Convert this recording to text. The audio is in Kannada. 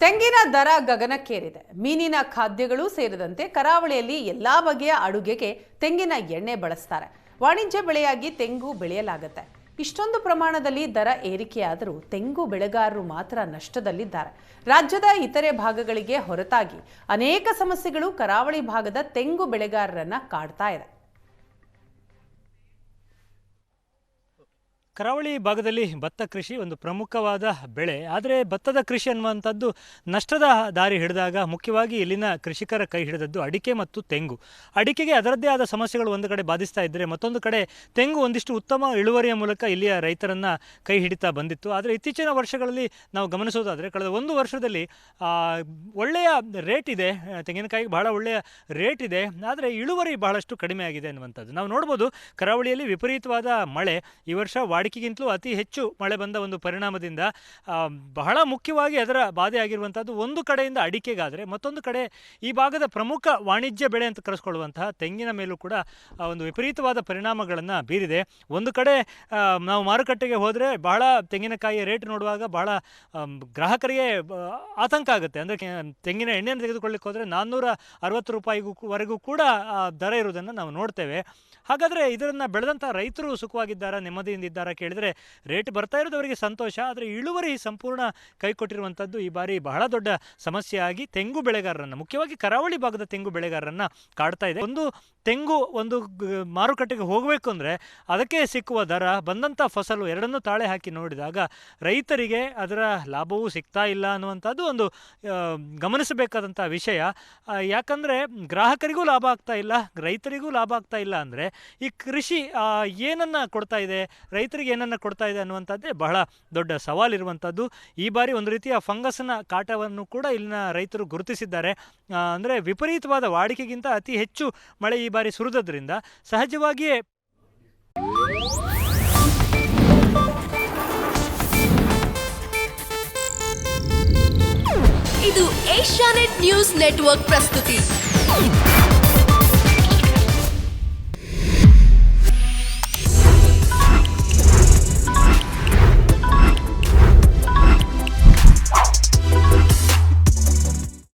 ತೆಂಗಿನ ದರ ಗಗನಕ್ಕೇರಿದೆ. ಮೀನಿನ ಖಾದ್ಯಗಳು ಸೇರಿದಂತೆ ಕರಾವಳಿಯಲ್ಲಿ ಎಲ್ಲಾ ಬಗೆಯ ಅಡುಗೆಗೆ ತೆಂಗಿನ ಎಣ್ಣೆ ಬಳಸ್ತಾರೆ. ವಾಣಿಜ್ಯ ಬೆಳೆಯಾಗಿ ತೆಂಗು ಬೆಳೆಯಲಾಗುತ್ತೆ. ಇಷ್ಟೊಂದು ಪ್ರಮಾಣದಲ್ಲಿ ದರ ಏರಿಕೆಯಾದರೂ ತೆಂಗು ಬೆಳೆಗಾರರು ಮಾತ್ರ ನಷ್ಟದಲ್ಲಿದ್ದಾರೆ. ರಾಜ್ಯದ ಇತರೆ ಭಾಗಗಳಿಗೆ ಹೊರತಾಗಿ ಅನೇಕ ಸಮಸ್ಯೆಗಳು ಕರಾವಳಿ ಭಾಗದ ತೆಂಗು ಬೆಳೆಗಾರರನ್ನ ಕಾಡ್ತಾ ಇದೆ. ಕರಾವಳಿ ಭಾಗದಲ್ಲಿ ಭತ್ತ ಕೃಷಿ ಒಂದು ಪ್ರಮುಖವಾದ ಬೆಳೆ. ಆದರೆ ಭತ್ತದ ಕೃಷಿ ಅನ್ನುವಂಥದ್ದು ನಷ್ಟದ ದಾರಿ ಹಿಡಿದಾಗ ಮುಖ್ಯವಾಗಿ ಇಲ್ಲಿನ ಕೃಷಿಕರ ಕೈ ಹಿಡಿದದ್ದು ಅಡಿಕೆ ಮತ್ತು ತೆಂಗು. ಅಡಿಕೆಗೆ ಅದರದ್ದೇ ಆದ ಸಮಸ್ಯೆಗಳು ಒಂದು ಕಡೆ ಬಾಧಿಸ್ತಾ ಇದ್ದರೆ, ಮತ್ತೊಂದು ಕಡೆ ತೆಂಗು ಒಂದಿಷ್ಟು ಉತ್ತಮ ಇಳುವರಿಯ ಮೂಲಕ ಇಲ್ಲಿಯ ರೈತರನ್ನು ಕೈ ಹಿಡಿತಾ ಬಂದಿತ್ತು. ಆದರೆ ಇತ್ತೀಚಿನ ವರ್ಷಗಳಲ್ಲಿ ನಾವು ಗಮನಿಸೋದಾದರೆ ಕಳೆದ ಒಂದು ವರ್ಷದಲ್ಲಿ ಒಳ್ಳೆಯ ರೇಟ್ ಇದೆ, ತೆಂಗಿನಕಾಯಿಗೆ ಬಹಳ ಒಳ್ಳೆಯ ರೇಟ್ ಇದೆ, ಆದರೆ ಇಳುವರಿ ಬಹಳಷ್ಟು ಕಡಿಮೆ ಆಗಿದೆ ಅನ್ನುವಂಥದ್ದು ನಾವು ನೋಡ್ಬೋದು. ಕರಾವಳಿಯಲ್ಲಿ ವಿಪರೀತವಾದ ಮಳೆ ಈ ವರ್ಷ ವಾಡಿಕೆಗಿಂತಲೂ ಅತಿ ಹೆಚ್ಚು ಮಳೆ ಬಂದ ಒಂದು ಪರಿಣಾಮದಿಂದ ಬಹಳ ಮುಖ್ಯವಾಗಿ ಅದರ ಬಾಧೆ ಆಗಿರುವಂಥದ್ದು ಒಂದು ಕಡೆಯಿಂದ ಅಡಿಕೆಗಾದರೆ, ಮತ್ತೊಂದು ಕಡೆ ಈ ಭಾಗದ ಪ್ರಮುಖ ವಾಣಿಜ್ಯ ಬೆಳೆ ಅಂತ ಕರೆಸ್ಕೊಳ್ಳುವಂತಹ ತೆಂಗಿನ ಮೇಲೂ ಕೂಡ ಒಂದು ವಿಪರೀತವಾದ ಪರಿಣಾಮಗಳನ್ನು ಬೀರಿದೆ. ಒಂದು ಕಡೆ ನಾವು ಮಾರುಕಟ್ಟೆಗೆ ಹೋದರೆ ಬಹಳ ತೆಂಗಿನಕಾಯಿಯ ರೇಟ್ ನೋಡುವಾಗ ಬಹಳ ಗ್ರಾಹಕರಿಗೆ ಆತಂಕ ಆಗುತ್ತೆ. ಅಂದರೆ ತೆಂಗಿನ ಎಣ್ಣೆಯನ್ನು ತೆಗೆದುಕೊಳ್ಳಿಕ್ಕೆ ಹೋದರೆ 460 ರೂಪಾಯಿವರೆಗೂ ಕೂಡ ದರ ಇರುವುದನ್ನು ನಾವು ನೋಡ್ತೇವೆ. ಹಾಗಾದರೆ ಇದನ್ನು ಬೆಳೆದಂಥ ರೈತರು ಸುಖವಾಗಿದ್ದಾರಾ, ನೆಮ್ಮದಿಯಿಂದ ಇದ್ದಾರಾ ಕೇಳಿದರೆ ರೇಟ್ ಬರ್ತಾ ಇರೋದು ಅವರಿಗೆ ಸಂತೋಷ, ಆದರೆ ಇಳುವರಿ ಸಂಪೂರ್ಣ ಕೈಕೊಟ್ಟಿರುವಂಥದ್ದು ಈ ಬಾರಿ ಬಹಳ ದೊಡ್ಡ ಸಮಸ್ಯೆಯಾಗಿ ತೆಂಗು ಬೆಳೆಗಾರರನ್ನು, ಮುಖ್ಯವಾಗಿ ಕರಾವಳಿ ಭಾಗದ ತೆಂಗು ಬೆಳೆಗಾರರನ್ನು ಕಾಡ್ತಾ ಇದೆ. ಒಂದು ತೆಂಗು ಒಂದು ಮಾರುಕಟ್ಟೆಗೆ ಹೋಗಬೇಕು ಅಂದರೆ ಅದಕ್ಕೆ ಸಿಕ್ಕುವ ದರ, ಬಂದಂಥ ಫಸಲು ಎರಡನ್ನೂ ತಾಳೆ ಹಾಕಿ ನೋಡಿದಾಗ ರೈತರಿಗೆ ಅದರ ಲಾಭವೂ ಸಿಗ್ತಾ ಇಲ್ಲ ಅನ್ನುವಂಥದ್ದು ಒಂದು ಗಮನಿಸಬೇಕಾದಂಥ ವಿಷಯ. ಯಾಕಂದರೆ ಗ್ರಾಹಕರಿಗೂ ಲಾಭ ಆಗ್ತಾ ಇಲ್ಲ, ರೈತರಿಗೂ ಲಾಭ ಆಗ್ತಾ ಇಲ್ಲ ಅಂದರೆ ಈ ಕೃಷಿ ಏನನ್ನು ಕೊಡ್ತಾ ಇದೆ, ರೈತರಿಗೆ ಏನನ್ನು ಕೊಡ್ತಾ ಇದೆ ಅನ್ನುವಂಥದ್ದೇ ಬಹಳ ದೊಡ್ಡ ಸವಾಲಿರುವಂಥದ್ದು. ಈ ಬಾರಿ ಒಂದು ರೀತಿಯ ಫಂಗಸ್ನ ಕಾಟವನ್ನು ಕೂಡ ಇಲ್ಲಿನ ರೈತರು ಗುರುತಿಸಿದ್ದಾರೆ. ಅಂದರೆ ವಿಪರೀತವಾದ ವಾಡಿಕೆಗಿಂತ ಅತಿ ಹೆಚ್ಚು ಮಳೆ ಈ ಬಾರಿ ಸುರಿದ್ರಿಂದ ಸಹಜವಾಗಿಯೇ ಇದು ಏಷ್ಯಾನೆಟ್ ನ್ಯೂಸ್ ನೆಟ್ವರ್ಕ್ ಪ್ರಸ್ತುತಿ.